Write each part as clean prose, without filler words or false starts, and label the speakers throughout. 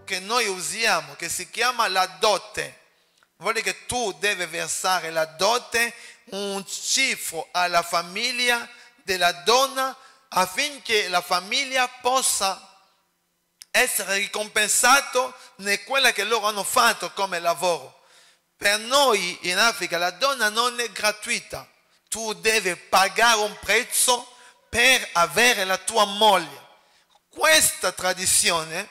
Speaker 1: che noi usiamo, che si chiama la dote. Vuol dire che tu devi versare la dote, un cifro alla famiglia della donna, affinché la famiglia possa essere ricompensato in quella che loro hanno fatto come lavoro. Per noi in Africa la donna non è gratuita, tu devi pagare un prezzo per avere la tua moglie. Questa tradizione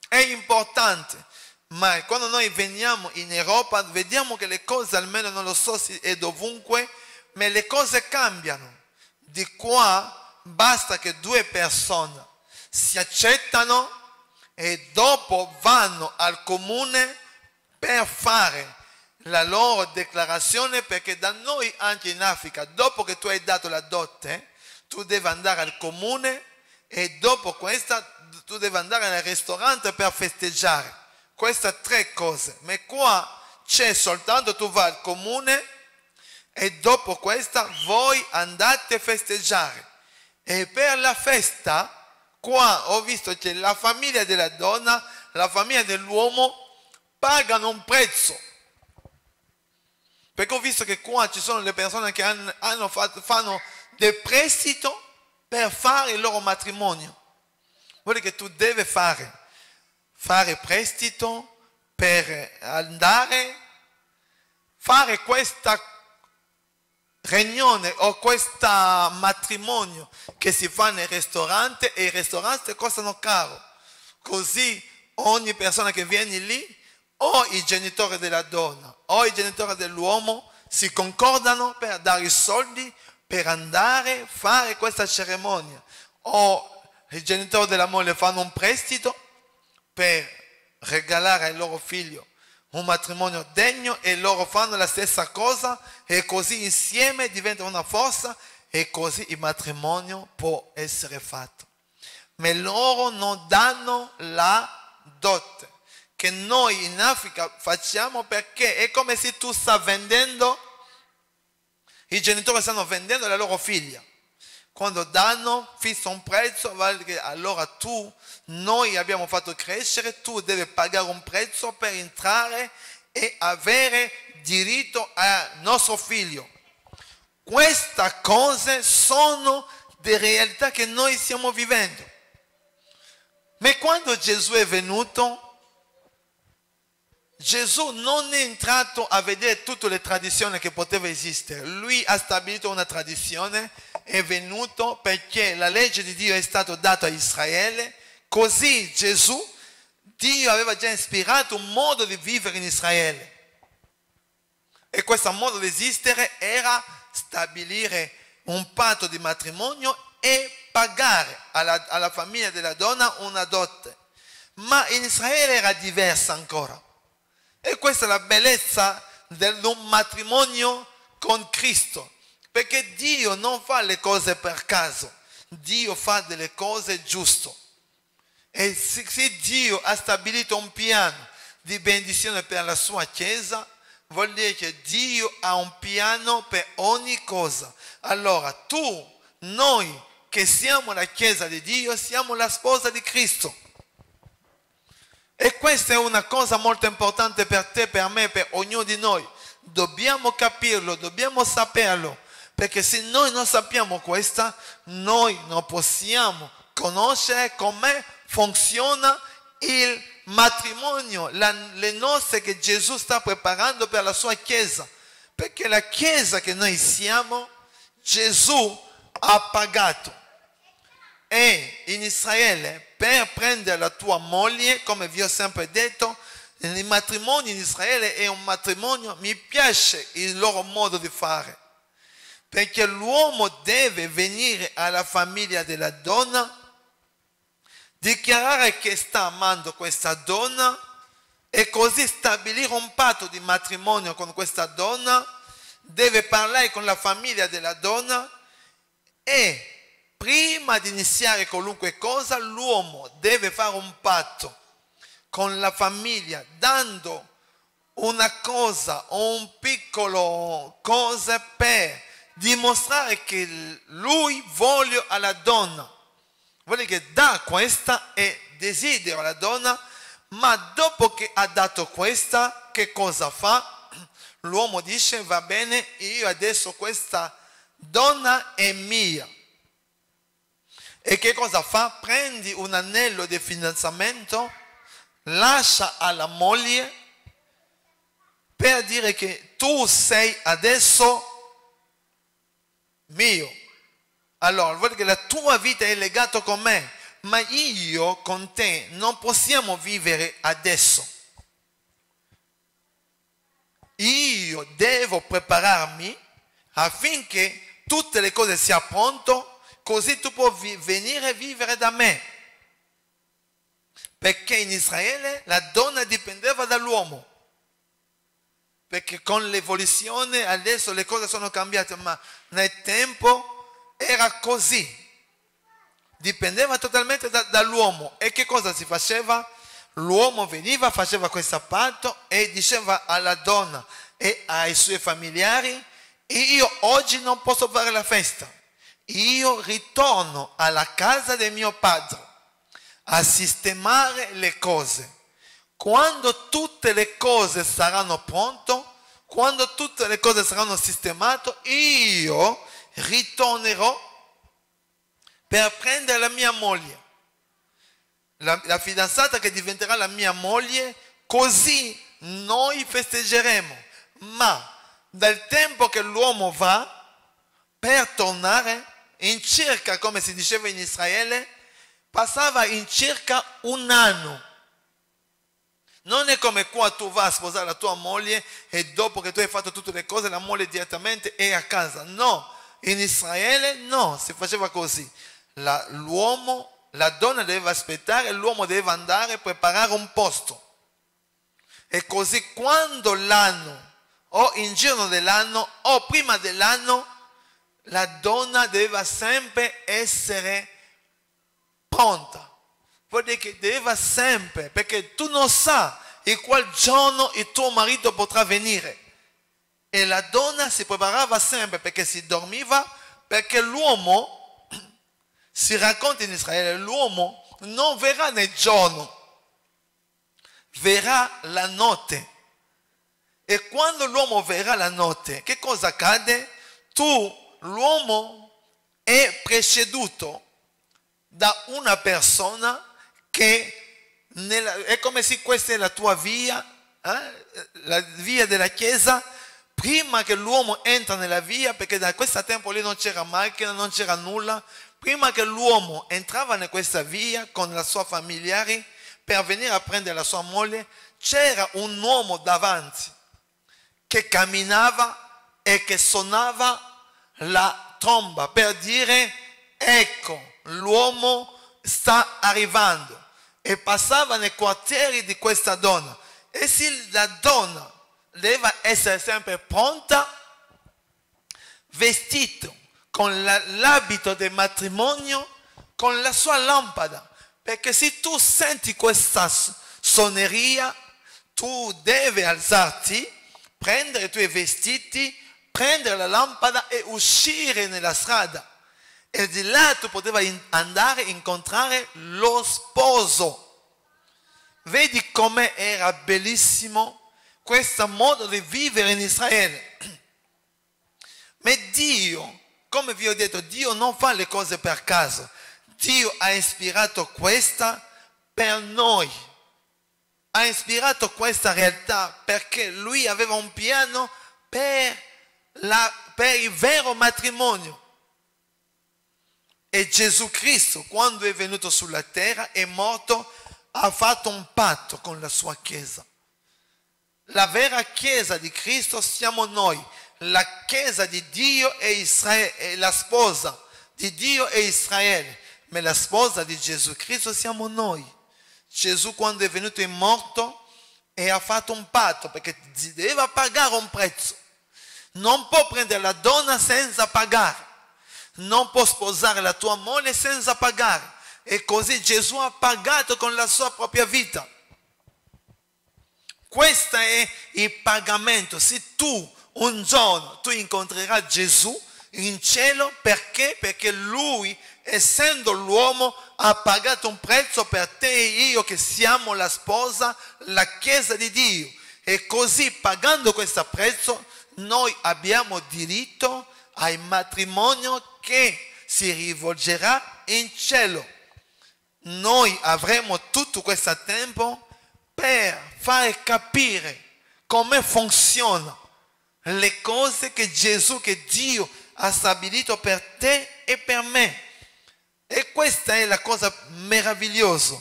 Speaker 1: è importante, ma quando noi veniamo in Europa vediamo che le cose, almeno non lo so se è dovunque, ma le cose cambiano. Di qua basta che due persone si accettano e dopo vanno al comune per fare la loro dichiarazione, perché da noi anche in Africa, dopo che tu hai dato la dote, tu devi andare al comune e dopo questa tu devi andare al ristorante per festeggiare. Queste tre cose. Ma qua c'è soltanto tu vai al comune e dopo questa voi andate a festeggiare. E per la festa qua ho visto che la famiglia della donna, la famiglia dell'uomo pagano un prezzo. Perché ho visto che qua ci sono le persone che fanno del prestito per fare il loro matrimonio. Vuol dire che tu devi fare prestito per andare, fare questa riunione o questo matrimonio che si fa nel ristorante, e i ristoranti costano caro. Così ogni persona che viene lì, o i genitori della donna o i genitori dell'uomo, si concordano per dare i soldi per andare a fare questa cerimonia, o i genitori della moglie fanno un prestito per regalare al loro figlio un matrimonio degno, e loro fanno la stessa cosa, e così insieme diventa una forza, e così il matrimonio può essere fatto. Ma loro non danno la dote, che noi in Africa facciamo, perché è come se tu stai vendendo, i genitori stanno vendendo la loro figlia. Quando danno, fissa un prezzo, vale che allora noi abbiamo fatto crescere, tu devi pagare un prezzo per entrare e avere diritto al nostro figlio. Queste cose sono delle realtà che noi stiamo vivendo. Ma quando Gesù è venuto, Gesù non è entrato a vedere tutte le tradizioni che potevano esistere. Lui ha stabilito una tradizione, è venuto perché la legge di Dio è stata data a Israele. Così Gesù, Dio aveva già ispirato un modo di vivere in Israele. E questo modo di esistere era stabilire un patto di matrimonio e pagare alla famiglia della donna una dote. Ma in Israele era diversa ancora. E questa è la bellezza di un matrimonio con Cristo. Perché Dio non fa le cose per caso. Dio fa delle cose giuste. E se Dio ha stabilito un piano di benedizione per la sua Chiesa, vuol dire che Dio ha un piano per ogni cosa. Allora noi che siamo la Chiesa di Dio, siamo la sposa di Cristo. E questa è una cosa molto importante per te, per me, per ognuno di noi. Dobbiamo capirlo, dobbiamo saperlo, perché se noi non sappiamo questa, noi non possiamo conoscere come funziona il matrimonio, le nozze che Gesù sta preparando per la sua Chiesa. Perché la Chiesa che noi siamo, Gesù ha pagato. E in Israele, per prendere la tua moglie, come vi ho sempre detto, il matrimonio in Israele è un matrimonio, mi piace il loro modo di fare, perché l'uomo deve venire alla famiglia della donna, dichiarare che sta amando questa donna e così stabilire un patto di matrimonio con questa donna, deve parlare con la famiglia della donna, e prima di iniziare qualunque cosa l'uomo deve fare un patto con la famiglia, dando una cosa o un piccolo cosa per dimostrare che lui vuole alla donna. Vuole che dà questa e desidera alla donna, Ma dopo che ha dato questa, che cosa fa? L'uomo dice: va bene, io adesso questa donna è mia. E che cosa fa? Prendi un anello di fidanzamento, lascia alla moglie per dire che tu sei adesso mio. Allora, vuol dire che la tua vita è legata con me, ma io con te non possiamo vivere adesso. Io devo prepararmi affinché tutte le cose siano pronte, così tu puoi venire a vivere da me. Perché in Israele la donna dipendeva dall'uomo. Perché con l'evoluzione adesso le cose sono cambiate, ma nel tempo era così. Dipendeva totalmente dall'uomo. E che cosa si faceva? L'uomo veniva, faceva questo patto e diceva alla donna e ai suoi familiari: io oggi non posso fare la festa. Io ritorno alla casa del mio padre a sistemare le cose. Quando tutte le cose saranno pronte, quando tutte le cose saranno sistemate, io ritornerò per prendere la mia moglie, la fidanzata che diventerà la mia moglie, così noi festeggeremo. Ma dal tempo che l'uomo va per tornare, in circa, come si diceva in Israele, passava in circa un anno. Non è come qua tu vai a sposare la tua moglie e dopo che tu hai fatto tutte le cose la moglie direttamente è a casa. No, in Israele no, si faceva così. La donna doveva aspettare, l'uomo doveva andare a preparare un posto. E così quando l'anno, o in giro dell'anno, o prima dell'anno, la donna doveva sempre essere pronta. Vuol dire che doveva sempre, perché tu non sai in qual giorno il tuo marito potrà venire. E la donna si preparava sempre perché si dormiva, perché l'uomo, si racconta in Israele, l'uomo non verrà nel giorno, verrà la notte. E quando l'uomo verrà la notte, che cosa accade? L'uomo è preceduto da una persona che è come se questa è la tua via, la via della chiesa. Prima che l'uomo entra nella via, perché da questo tempo lì non c'era macchina, non c'era nulla, prima che l'uomo entrava in questa via con la sua familiare per venire a prendere la sua moglie, c'era un uomo davanti che camminava e che suonava la tromba per dire: ecco, l'uomo sta arrivando. E passava nei quartieri di questa donna. E se la donna deve essere sempre pronta, vestito con l'abito del matrimonio, con la sua lampada. Perché se tu senti questa suoneria, tu devi alzarti, prendere i tuoi vestiti, prendere la lampada e uscire nella strada. E di là tu potevi andare a incontrare lo sposo. Vedi come era bellissimo questo modo di vivere in Israele. Ma Dio, come vi ho detto, Dio non fa le cose per caso. Dio ha ispirato questa per noi. Ha ispirato questa realtà perché Lui aveva un piano per il vero matrimonio. E Gesù Cristo, quando è venuto sulla terra, è morto, ha fatto un patto con la sua Chiesa. La vera Chiesa di Cristo siamo noi. La Chiesa di Dio è Israele, è la sposa di Dio è Israele, ma la sposa di Gesù Cristo siamo noi. Gesù, quando è venuto, è morto e ha fatto un patto perché si deve pagare un prezzo. Non può prendere la donna senza pagare. Non può sposare la tua moglie senza pagare. E così Gesù ha pagato con la sua propria vita. Questo è il pagamento. Se tu un giorno tu incontrerai Gesù in cielo, perché? Perché Lui essendo l'uomo, ha pagato un prezzo per te e io che siamo la sposa, la Chiesa di Dio. E così, pagando questo prezzo, noi abbiamo diritto al matrimonio che si rivolgerà in cielo. Noi avremo tutto questo tempo per fare capire come funzionano le cose che Gesù, che Dio ha stabilito per te e per me. E questa è la cosa meravigliosa,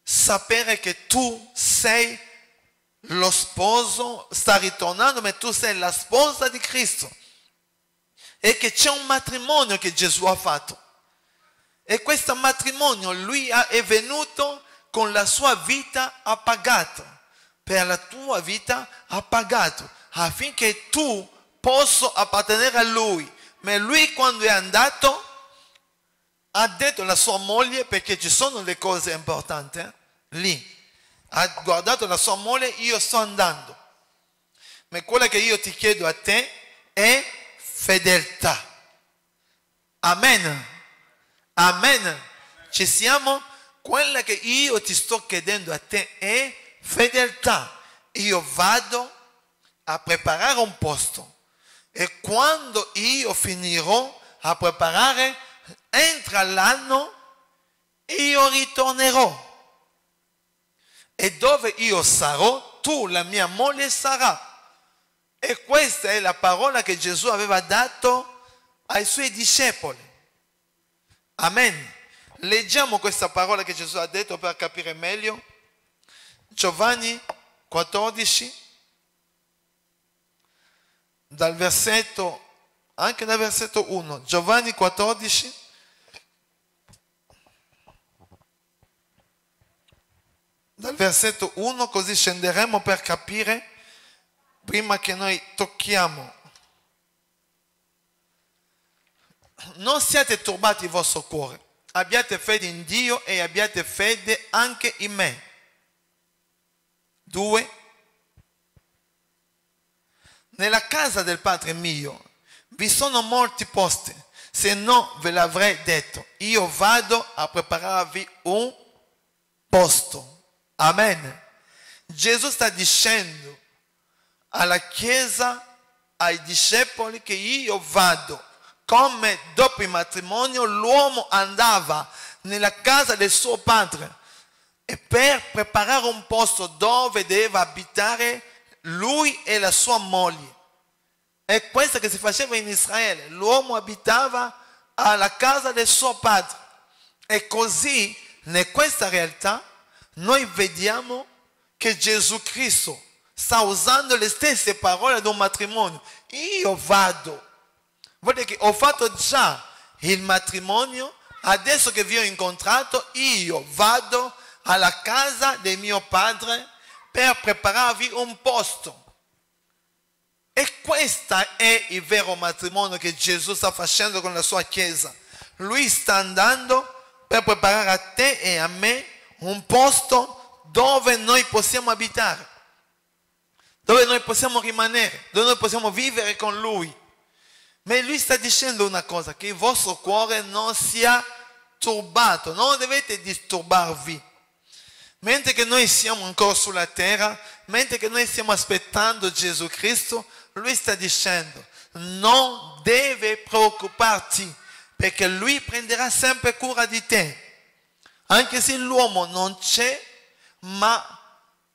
Speaker 1: sapere che tu sei lo sposo, sta ritornando, ma tu sei la sposa di Cristo. E che c'è un matrimonio che Gesù ha fatto. E questo matrimonio lui è venuto con la sua vita, ha pagato. Per la tua vita ha pagato, affinché tu possa appartenere a lui. Ma lui, quando è andato, ha detto alla sua moglie, perché ci sono le cose importanti, lì. Ha guardato la sua moglie: io sto andando. Ma quello che io ti chiedo a te è fedeltà. Amen. Amen. Ci siamo? Quella che io ti sto chiedendo a te è fedeltà. Io vado a preparare un posto e quando io finirò a preparare, entra l'anno, io ritornerò. E dove io sarò, tu, la mia moglie, sarà. E questa è la parola che Gesù aveva dato ai suoi discepoli. Amen. Leggiamo questa parola che Gesù ha detto per capire meglio. Giovanni 14, anche dal versetto 1. Giovanni 14. Dal versetto 1, così scenderemo per capire, prima che noi tocchiamo. Non siate turbati il vostro cuore, abbiate fede in Dio e abbiate fede anche in me. 2. Nella casa del Padre mio vi sono molti posti, se no ve l'avrei detto. Io vado a prepararvi un posto. Amen. Gesù sta dicendo alla Chiesa, ai discepoli, che io vado. Come dopo il matrimonio l'uomo andava nella casa del suo padre e per preparare un posto dove doveva abitare lui e la sua moglie. È questo che si faceva in Israele. L'uomo abitava alla casa del suo padre. E così, in questa realtà, noi vediamo che Gesù Cristo sta usando le stesse parole di un matrimonio. Io vado. Vuol dire che ho fatto già il matrimonio, adesso che vi ho incontrato, io vado alla casa del mio padre per prepararvi un posto. E questo è il vero matrimonio che Gesù sta facendo con la sua Chiesa. Lui sta andando per preparare a te e a me un posto dove noi possiamo abitare, dove noi possiamo rimanere, dove noi possiamo vivere con Lui. Ma Lui sta dicendo una cosa, che il vostro cuore non sia turbato, non dovete disturbarvi. Mentre che noi siamo ancora sulla terra, mentre che noi stiamo aspettando Gesù Cristo, Lui sta dicendo: non deve preoccuparti, perché Lui prenderà sempre cura di te. Anche se l'uomo non c'è, ma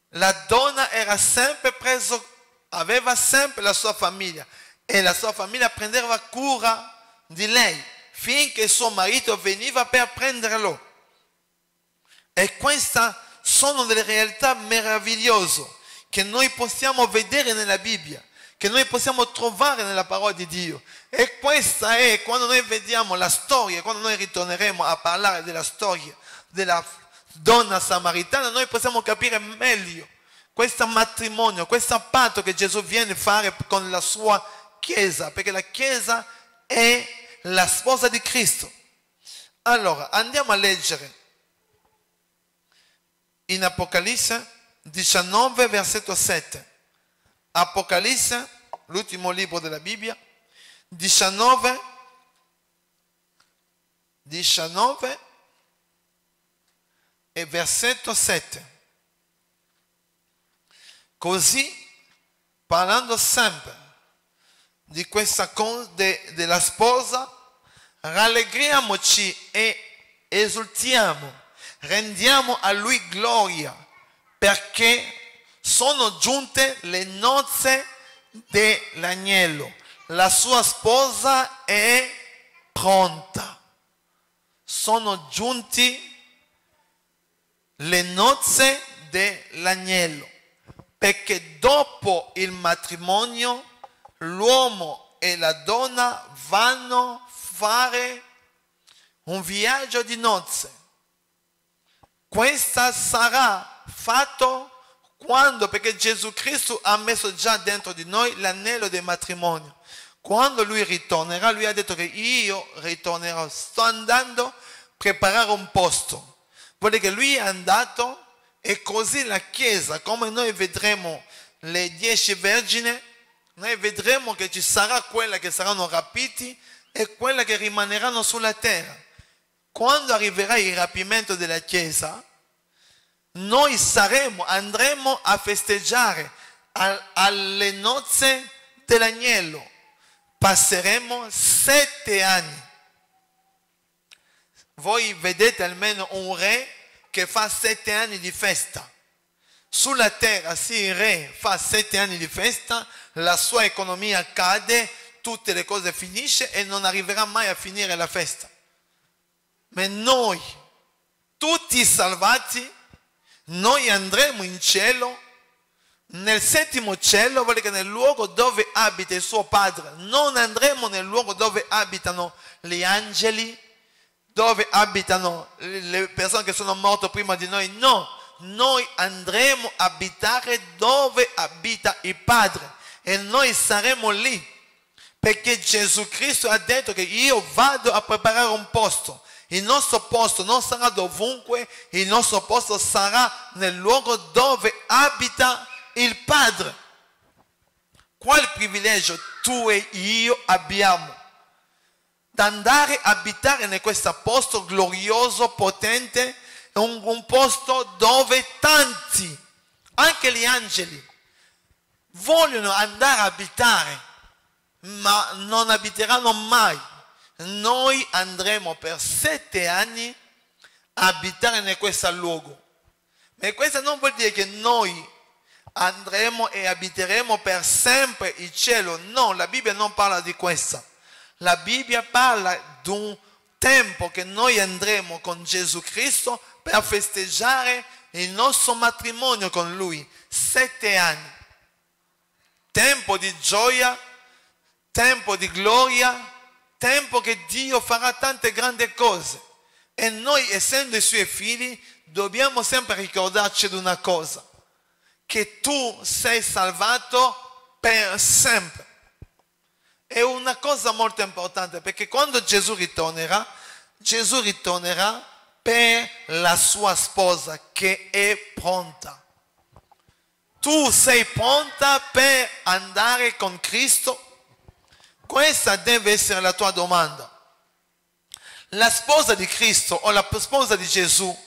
Speaker 1: la donna era sempre aveva sempre la sua famiglia e la sua famiglia prendeva cura di lei finché suo marito veniva per prenderlo. E queste sono delle realtà meravigliose che noi possiamo vedere nella Bibbia, che noi possiamo trovare nella parola di Dio. E questa è, quando noi vediamo la storia, quando noi ritorneremo a parlare della storia della donna samaritana, noi possiamo capire meglio questo matrimonio, questo patto che Gesù viene a fare con la sua Chiesa, perché la Chiesa è la sposa di Cristo. Allora, andiamo a leggere in Apocalisse 19, versetto 7. Apocalisse, l'ultimo libro della Bibbia, 19, 19 e versetto 7. Così, parlando sempre di questa cosa della sposa, rallegriamoci e esultiamo, rendiamo a Lui gloria, perché sono giunte le nozze dell'agnello. La sua sposa è pronta. Sono giunti le nozze dell'agnello, perché dopo il matrimonio l'uomo e la donna vanno a fare un viaggio di nozze. Questa sarà fatto quando, perché Gesù Cristo ha messo già dentro di noi l'anello del matrimonio. Quando Lui ritornerà, Lui ha detto che io ritornerò, sto andando a preparare un posto. Vuol dire che Lui è andato e così la Chiesa, come noi vedremo le 10 vergini, noi vedremo che ci sarà quelle che saranno rapiti e quelle che rimaneranno sulla terra. Quando arriverà il rapimento della Chiesa, noi andremo a festeggiare alle nozze dell'agnello. Passeremo 7 anni. Voi vedete almeno un re che fa 7 anni di festa. Sulla terra, se il re fa 7 anni di festa, la sua economia cade, tutte le cose finisce e non arriverà mai a finire la festa. Ma noi, tutti salvati, noi andremo in cielo, nel 7° cielo, vuol dire che nel luogo dove abita il suo Padre. Non andremo nel luogo dove abitano gli angeli, dove abitano le persone che sono morte prima di noi. No, noi andremo a abitare dove abita il Padre e noi saremo lì, perché Gesù Cristo ha detto che io vado a preparare un posto. Il nostro posto non sarà dovunque, il nostro posto sarà nel luogo dove abita il Padre. Quale privilegio tu e io abbiamo? Da andare a abitare in questo posto glorioso, potente, un posto dove tanti, anche gli angeli, vogliono andare a abitare, ma non abiteranno mai. Noi andremo per 7 anni a abitare in questo luogo. Ma questo non vuol dire che noi andremo e abiteremo per sempre il cielo. No, la Bibbia non parla di questo. La Bibbia parla di un tempo che noi andremo con Gesù Cristo per festeggiare il nostro matrimonio con Lui. 7 anni. Tempo di gioia, tempo di gloria, tempo che Dio farà tante grandi cose. E noi, essendo i Suoi figli, dobbiamo sempre ricordarci di una cosa: che tu sei salvato per sempre. È una cosa molto importante, perché quando Gesù ritornerà per la sua sposa che è pronta. Tu sei pronta per andare con Cristo? Questa deve essere la tua domanda. La sposa di Cristo o la sposa di Gesù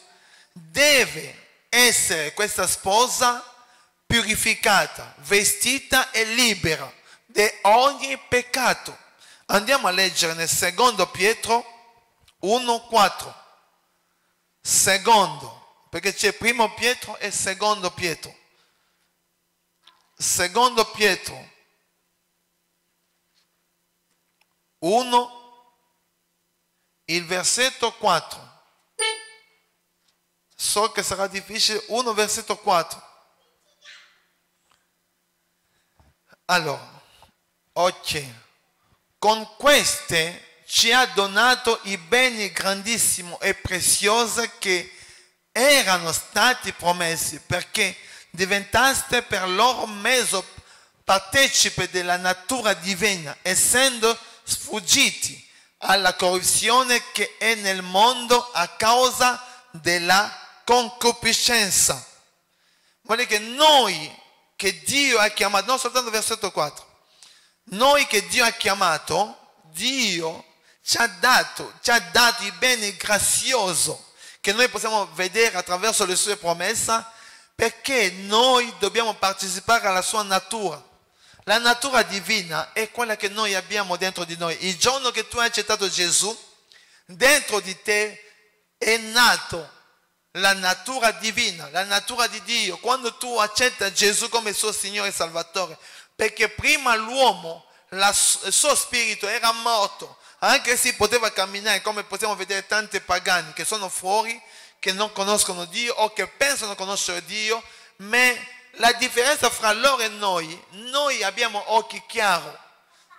Speaker 1: deve essere questa sposa purificata, vestita e libera di ogni peccato. Andiamo a leggere nel 2 Pietro 1,4. Secondo, perché c'è 1 Pietro e 2 Pietro. 2 Pietro 1, il versetto 4. So che sarà difficile. 1 versetto 4. Allora, ok, con queste ci ha donato i beni grandissimi e preziosi che erano stati promessi, perché diventaste per loro mezzo partecipe della natura divina, essendo sfuggiti alla corruzione che è nel mondo a causa della concupiscenza. Vuol dire che noi, che Dio ha chiamato, non soltanto versetto 4, noi che Dio ha chiamato, Dio ci ha dato i beni graziosi che noi possiamo vedere attraverso le sue promesse, perché noi dobbiamo partecipare alla sua natura. La natura divina è quella che noi abbiamo dentro di noi. Il giorno che tu hai accettato Gesù, dentro di te è nato la natura divina, la natura di Dio. Quando tu accetti Gesù come suo Signore e Salvatore, perché prima l'uomo, il suo spirito era morto, anche se poteva camminare, come possiamo vedere tanti pagani che sono fuori, che non conoscono Dio o che pensano conoscere Dio, ma la differenza fra loro e noi abbiamo occhi chiari.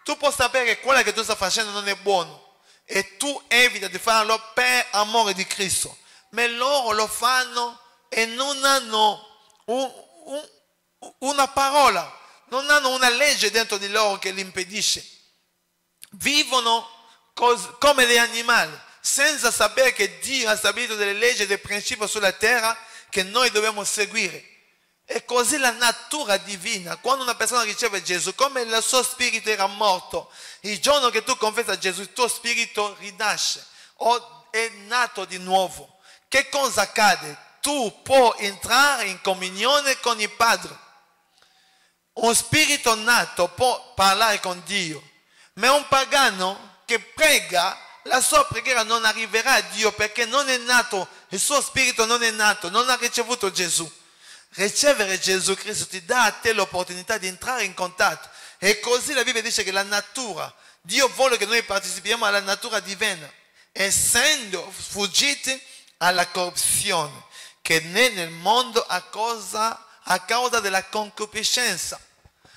Speaker 1: Tu puoi sapere che quello che tu stai facendo non è buono e tu evita di farlo per amore di Cristo, ma loro lo fanno e non hanno una parola, non hanno una legge dentro di loro che li impedisce. Vivono come degli animali, senza sapere che Dio ha stabilito delle leggi e dei principi sulla terra che noi dobbiamo seguire. E così la natura divina, quando una persona riceve Gesù, come il suo spirito era morto, il giorno che tu confessi a Gesù, il tuo spirito rinasce o è nato di nuovo. Che cosa accade? Tu puoi entrare in comunione con il Padre. Un spirito nato può parlare con Dio, ma un pagano che prega, la sua preghiera non arriverà a Dio perché non è nato, il suo spirito non è nato, non ha ricevuto Gesù. Ricevere Gesù Cristo ti dà a te l'opportunità di entrare in contatto. E così la Bibbia dice che la natura, Dio vuole che noi partecipiamo alla natura divina, essendo fuggiti alla corruzione che è nel mondo a causa della concupiscenza.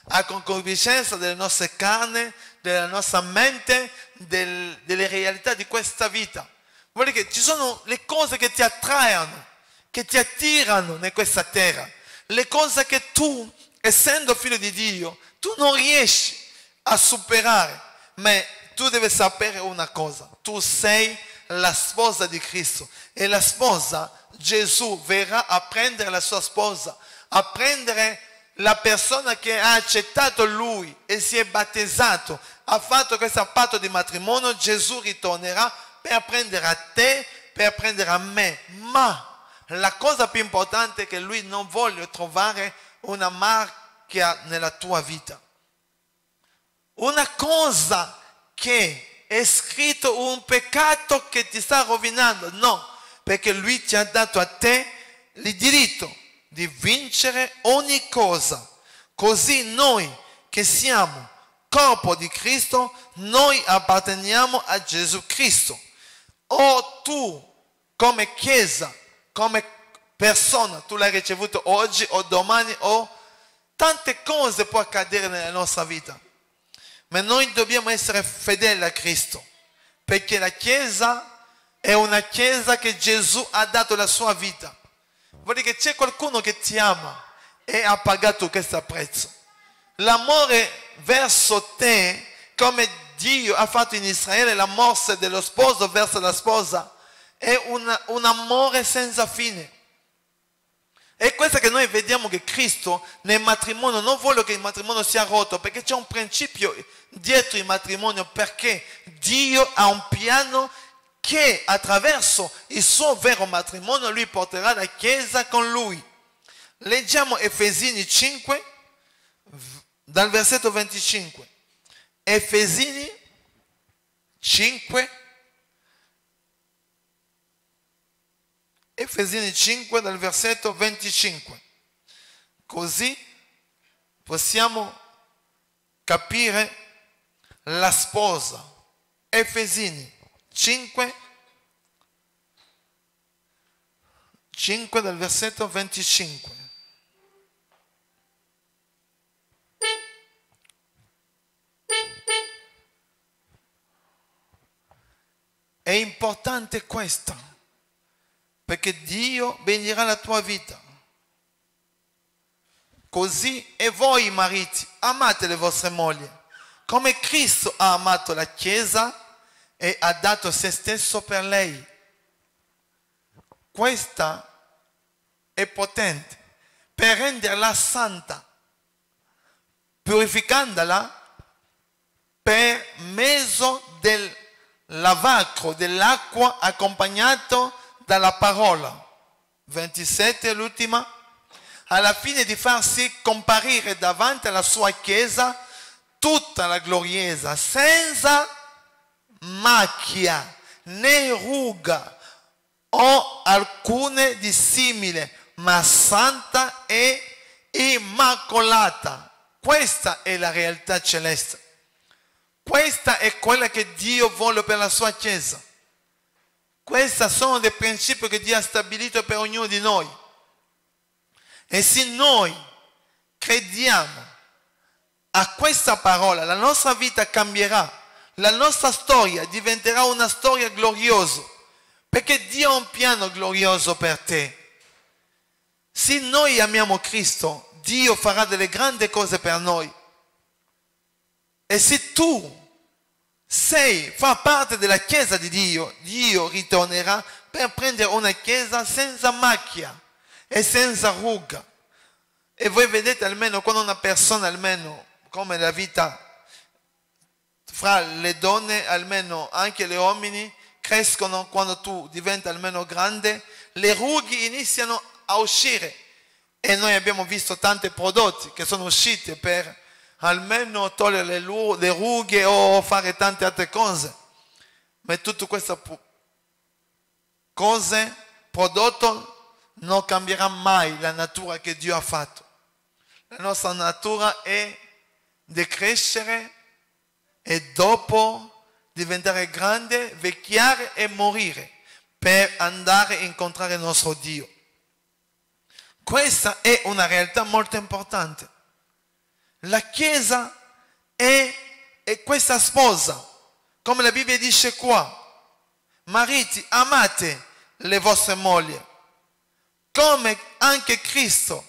Speaker 1: La concupiscenza delle nostre carni, della nostra mente, delle realtà di questa vita. Vuol dire che ci sono le cose che ti attraiano, che ti attirano in questa terra, le cose che tu, essendo figlio di Dio, tu non riesci a superare, ma tu devi sapere una cosa: tu sei la sposa di Cristo e la sposa, Gesù verrà a prendere la sua sposa, a prendere la persona che ha accettato Lui e si è battezzato, ha fatto questo patto di matrimonio. Gesù ritornerà per prendere a te, per prendere a me, ma la cosa più importante è che Lui non vuole trovare una macchia nella tua vita, una cosa che è scritto, un peccato che ti sta rovinando. No, perché Lui ti ha dato a te il diritto di vincere ogni cosa. Così noi che siamo corpo di Cristo, noi apparteniamo a Gesù Cristo. O tu come Chiesa, come persona, tu l'hai ricevuto oggi o domani, o tante cose può accadere nella nostra vita, ma noi dobbiamo essere fedeli a Cristo, perché la Chiesa è una Chiesa che Gesù ha dato la sua vita. Vuol dire che c'è qualcuno che ti ama e ha pagato questo prezzo. L'amore verso te, come Dio ha fatto in Israele, la morte dello sposo verso la sposa, è un amore senza fine. È questo che noi vediamo, che Cristo nel matrimonio non vuole che il matrimonio sia rotto, perché c'è un principio dietro il matrimonio, perché Dio ha un piano che attraverso il suo vero matrimonio Lui porterà la Chiesa con Lui. Leggiamo Efesini 5 dal versetto 25. Efesini 5, Efesini 5 dal versetto 25. Così possiamo capire la sposa. Efesini 5 dal versetto 25. È importante questo, perché Dio bendirà la tua vita. Così e voi mariti, amate le vostre mogli, come Cristo ha amato la Chiesa e ha dato se stesso per lei. Questa è potente per renderla santa, purificandola per mezzo del lavacro dell'acqua accompagnato dalla parola. 27, l'ultima. Alla fine di farsi comparire davanti alla sua chiesa tutta la gloriosa, senza macchia né ruga o alcune dissimile, ma santa e immacolata. Questa è la realtà celeste. Questa è quella che Dio vuole per la sua Chiesa. Questi sono dei principi che Dio ha stabilito per ognuno di noi. E se noi crediamo a questa parola, la nostra vita cambierà, la nostra storia diventerà una storia gloriosa, perché Dio ha un piano glorioso per te. Se noi amiamo Cristo, Dio farà delle grandi cose per noi. E se tu fa parte della Chiesa di Dio, Dio ritornerà per prendere una Chiesa senza macchia e senza ruga. E voi vedete almeno quando una persona, almeno come la vita fra le donne, almeno anche le uomini, crescono quando tu diventi almeno grande, le rughe iniziano a uscire. E noi abbiamo visto tanti prodotti che sono usciti per almeno togliere le rughe o fare tante altre cose. Ma tutte queste cose, prodotto, non cambierà mai la natura che Dio ha fatto. La nostra natura è di crescere e dopo diventare grande, vecchiare e morire per andare a incontrare il nostro Dio. Questa è una realtà molto importante. La Chiesa è questa sposa, come la Bibbia dice qua. Mariti, amate le vostre mogli, come anche Cristo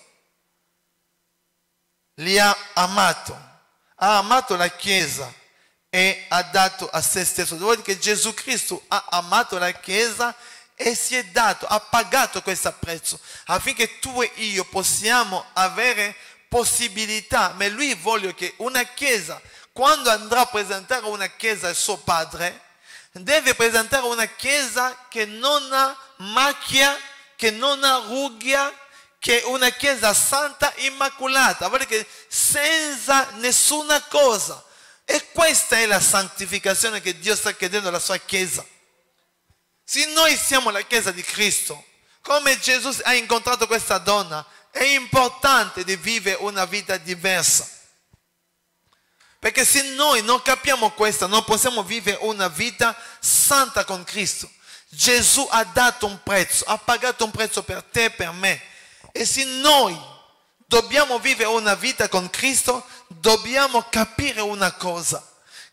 Speaker 1: li ha amato la Chiesa e ha dato a se stesso. Vuol dire che Gesù Cristo ha amato la Chiesa e si è dato, ha pagato questo prezzo affinché tu e io possiamo avere possibilità. Ma lui vuole che una Chiesa, quando andrà a presentare una Chiesa al suo Padre, deve presentare una Chiesa che non ha macchia, che non ha rughe, che è una Chiesa santa, immacolata, vuol dire che senza nessuna cosa. E questa è la santificazione che Dio sta chiedendo alla sua Chiesa. Se noi siamo la Chiesa di Cristo, come Gesù ha incontrato questa donna, è importante di vivere una vita diversa. Perché se noi non capiamo questo, non possiamo vivere una vita santa con Cristo. Gesù ha dato un prezzo, ha pagato un prezzo per te e per me. E se noi dobbiamo vivere una vita con Cristo, dobbiamo capire una cosa,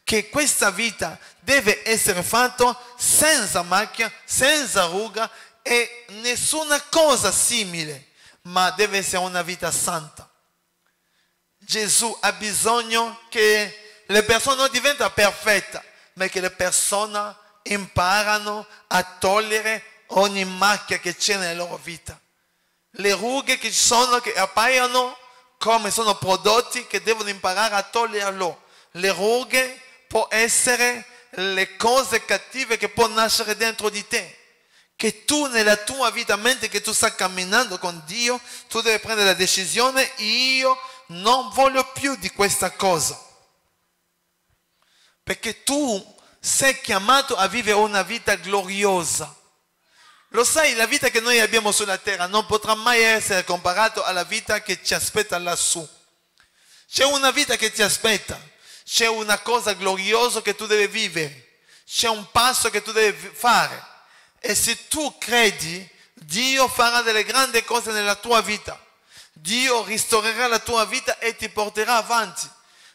Speaker 1: che questa vita deve essere fatta senza macchia, senza ruga e nessuna cosa simile, ma deve essere una vita santa. Gesù ha bisogno che le persone non diventino perfette, ma che le persone imparano a togliere ogni macchia che c'è nella loro vita. Le rughe che ci sono, che appaiono come sono prodotti che devono imparare a toglierlo. Le rughe può essere le cose cattive che può nascere dentro di te, che tu nella tua vita, mentre che tu stai camminando con Dio, tu devi prendere la decisione: io non voglio più di questa cosa, perché tu sei chiamato a vivere una vita gloriosa. Lo sai, la vita che noi abbiamo sulla terra non potrà mai essere comparata alla vita che ci aspetta lassù. C'è una vita che ti aspetta, c'è una cosa gloriosa che tu devi vivere, c'è un passo che tu devi fare. E se tu credi, Dio farà delle grandi cose nella tua vita. Dio ristorerà la tua vita e ti porterà avanti.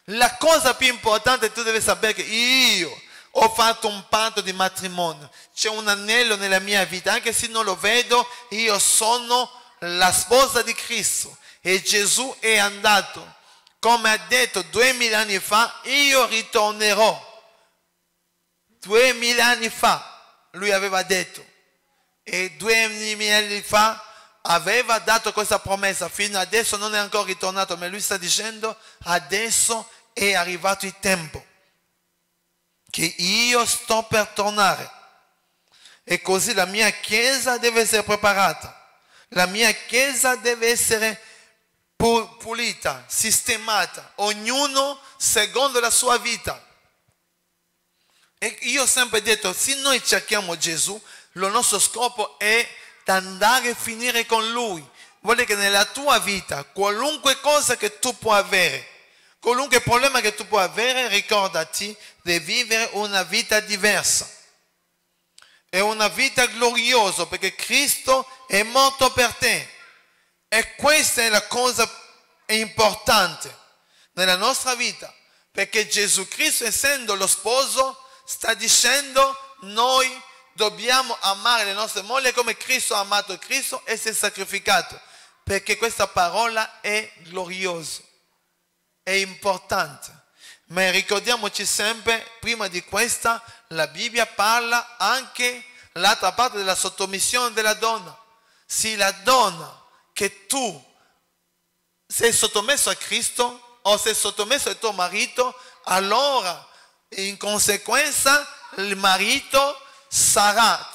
Speaker 1: La cosa più importante, tu devi sapere che io ho fatto un patto di matrimonio, c'è un anello nella mia vita, anche se non lo vedo, io sono la sposa di Cristo. E Gesù è andato, come ha detto 2000 anni fa: io ritornerò. 2000 anni fa lui aveva detto, e 2000 anni fa aveva dato questa promessa. Fino adesso non è ancora ritornato, ma lui sta dicendo: adesso è arrivato il tempo. che io sto per tornare. E così la mia chiesa deve essere preparata. La mia chiesa deve essere pulita, sistemata, ognuno secondo la sua vita. E io ho sempre detto, se noi cerchiamo Gesù, il nostro scopo è di andare a finire con Lui. Vuole che nella tua vita, qualunque cosa che tu puoi avere, qualunque problema che tu puoi avere, ricordati di vivere una vita diversa. È una vita gloriosa perché Cristo è morto per te. E questa è la cosa importante nella nostra vita. Perché Gesù Cristo, essendo lo sposo, sta dicendo noi dobbiamo amare le nostre mogli come Cristo ha amato Cristo e si è sacrificato. Perché questa parola è gloriosa, è importante. Ma ricordiamoci sempre, prima di questa, la Bibbia parla anche l'altra parte della sottomissione della donna. Se la donna che tu sei sottomesso a Cristo o sei sottomesso al tuo marito, allora in conseguenza il marito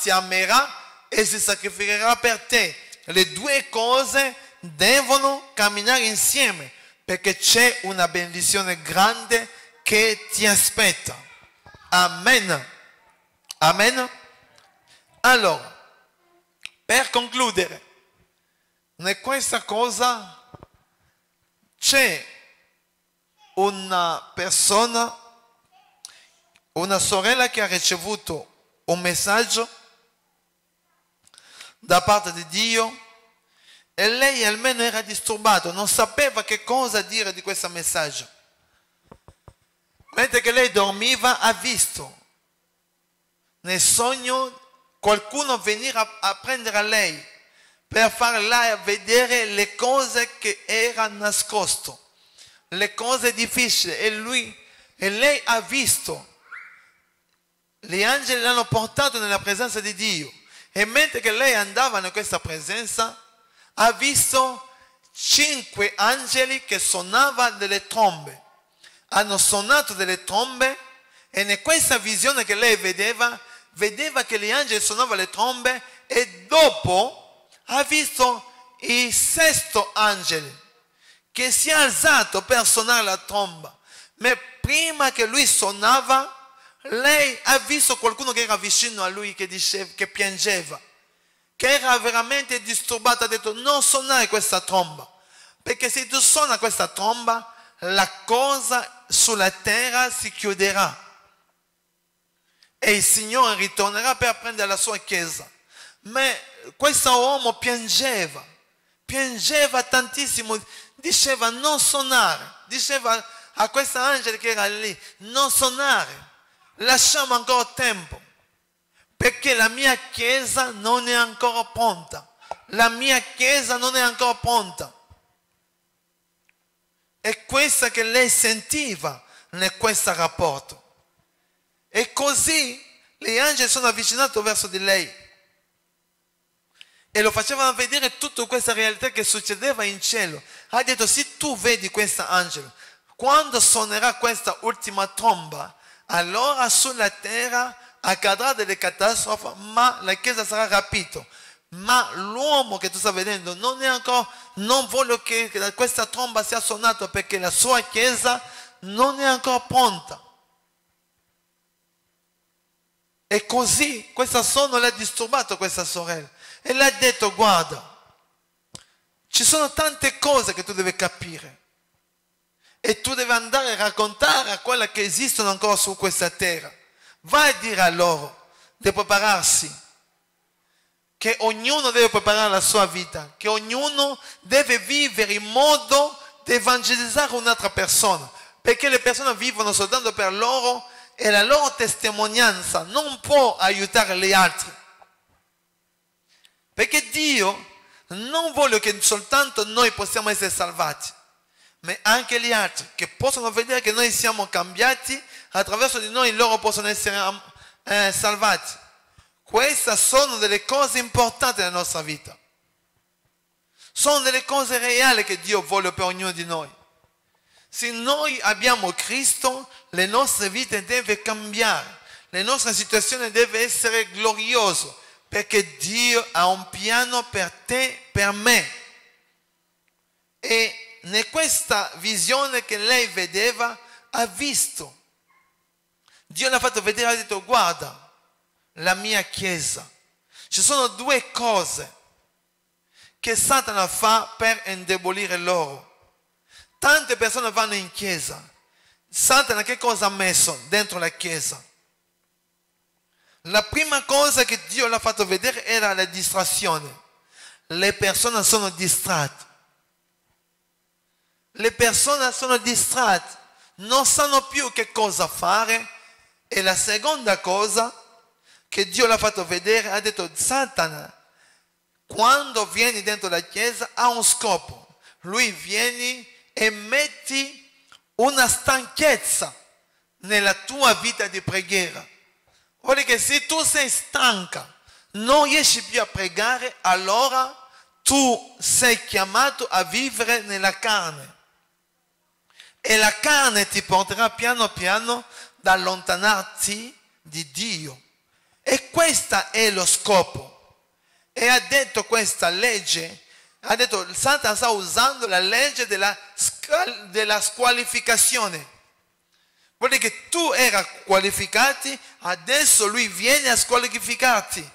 Speaker 1: ti amerà e si sacrificherà per te. Le due cose devono camminare insieme perché c'è una benedizione grande che ti aspetta. Amen. Amen. Allora, per concludere, in questa cosa c'è una persona, una sorella che ha ricevuto un messaggio da parte di Dio e lei almeno era disturbata, non sapeva che cosa dire di questo messaggio. Mentre che lei dormiva ha visto nel sogno qualcuno venire a prendere a lei per farla vedere le cose che erano nascoste, le cose difficili e lei ha visto. Gli angeli l'hanno portato nella presenza di Dio e mentre che lei andava in questa presenza ha visto 5 angeli che suonavano delle trombe. Hanno suonato delle trombe e in questa visione che lei vedeva che gli angeli suonavano le trombe e dopo ha visto il 6° angelo che si è alzato per suonare la tromba. Ma prima che lui suonava, lei ha visto qualcuno che era vicino a lui che piangeva, che era veramente disturbato. Ha detto: non suonare questa tromba, perché se tu suona questa tromba la cosa sulla terra si chiuderà e il Signore ritornerà per prendere la sua chiesa. Ma questo uomo piangeva tantissimo, diceva non suonare, diceva a questo angelo che era lì non suonare, lasciamo ancora tempo, perché la mia chiesa non è ancora pronta, la mia chiesa non è ancora pronta. È questa che lei sentiva in questo rapporto. E così gli angeli sono avvicinati verso di lei e lo facevano vedere tutta questa realtà che succedeva in cielo. Ha detto: se tu vedi questo angelo, quando suonerà questa ultima tromba, allora sulla terra accadrà delle catastrofi, ma la chiesa sarà rapita. Ma l'uomo che tu stai vedendo non vuole che questa tromba sia suonata, perché la sua chiesa non è ancora pronta. E così questo sonno l'ha disturbato questa sorella e le ha detto: guarda, ci sono tante cose che tu devi capire e tu devi andare a raccontare a quelle che esistono ancora su questa terra. Vai a dire a loro di prepararsi, che ognuno deve preparare la sua vita, che ognuno deve vivere in modo di evangelizzare un'altra persona, perché le persone vivono soltanto per loro e la loro testimonianza non può aiutare gli altri, perché Dio non vuole che soltanto noi possiamo essere salvati, ma anche gli altri che possono vedere che noi siamo cambiati, attraverso di noi loro possono essere salvati. Queste sono delle cose importanti nella nostra vita, sono delle cose reali che Dio vuole per ognuno di noi. Se noi abbiamo Cristo, le nostre vite devono cambiare, le nostre situazioni devono essere gloriose, perché Dio ha un piano per te, per me. E in questa visione che lei vedeva, ha visto. Dio l'ha fatto vedere, ha detto: guarda, la mia chiesa. Ci sono due cose che Satana fa per indebolire loro. Tante persone vanno in chiesa. Satana che cosa ha messo dentro la chiesa? La prima cosa che Dio l'ha fatto vedere era la distrazione. Le persone sono distratte. Le persone sono distratte, non sanno più che cosa fare. E la seconda cosa che Dio l'ha fatto vedere, ha detto: Satana, quando vieni dentro la chiesa, ha un scopo. Lui viene e metti una stanchezza nella tua vita di preghiera. Vuol dire che se tu sei stanca, non riesci più a pregare, allora tu sei chiamato a vivere nella carne. E la carne ti porterà piano piano ad allontanarti di Dio. E questo è lo scopo. E ha detto questa legge, ha detto: Satana sta usando la legge della squalificazione. Vuol dire che tu eri qualificato, adesso lui viene a squalificarti.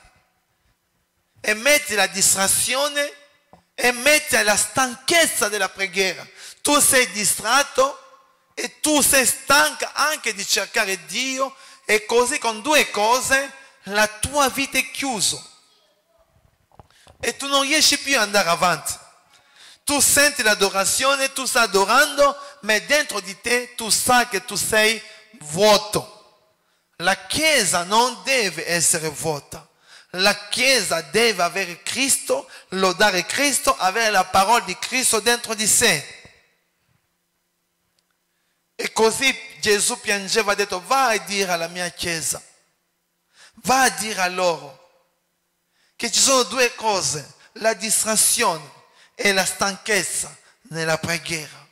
Speaker 1: E metti la distrazione e metti la stanchezza della preghiera. Tu sei distratto e tu sei stanca anche di cercare Dio, e così con due cose la tua vita è chiusa e tu non riesci più ad andare avanti. Tu senti l'adorazione, tu stai adorando, ma dentro di te tu sai che tu sei vuoto. La Chiesa non deve essere vuota. La Chiesa deve avere Cristo, lodare Cristo, avere la parola di Cristo dentro di sé. E così Gesù piangeva, ha detto: va a dire alla mia Chiesa, va a dire a loro che ci sono due cose: la distrazione e la stanchezza nella preghiera.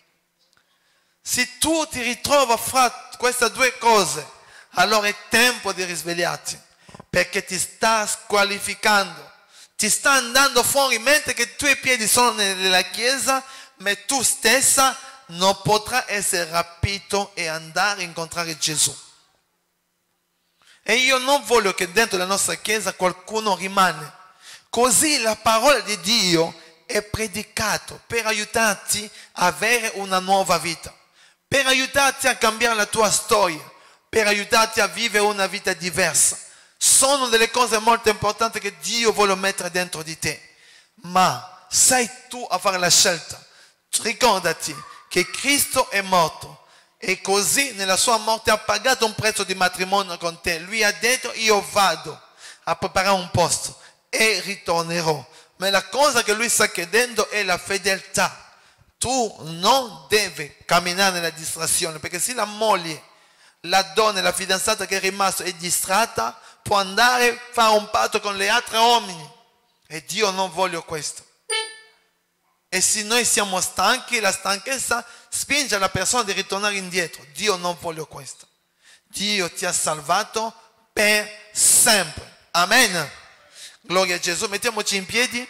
Speaker 1: Se tu ti ritrovi fra queste due cose, allora è tempo di risvegliarti, perché ti sta squalificando, ti sta andando fuori, mentre che i tuoi piedi sono nella Chiesa, ma tu stessa non potrai essere rapito e andare a incontrare Gesù. E io non voglio che dentro la nostra Chiesa qualcuno rimane. Così la parola di Dio è predicata per aiutarti a avere una nuova vita, per aiutarti a cambiare la tua storia, per aiutarti a vivere una vita diversa. Sono delle cose molto importanti che Dio vuole mettere dentro di te, ma sei tu a fare la scelta. Ricordati che Cristo è morto e così nella sua morte ha pagato un prezzo di matrimonio con te. Lui ha detto: io vado a preparare un posto e ritornerò. Ma la cosa che lui sta chiedendo è la fedeltà. Tu non devi camminare nella distrazione, perché se la moglie, la donna, la fidanzata che è rimasta è distratta, può andare a fare un patto con le altre uomini, e Dio non vuole questo. E se noi siamo stanchi, la stanchezza spinge la persona di ritornare indietro. Dio non vuole questo. Dio ti ha salvato per sempre. Amen. Gloria a Gesù. Mettiamoci in piedi.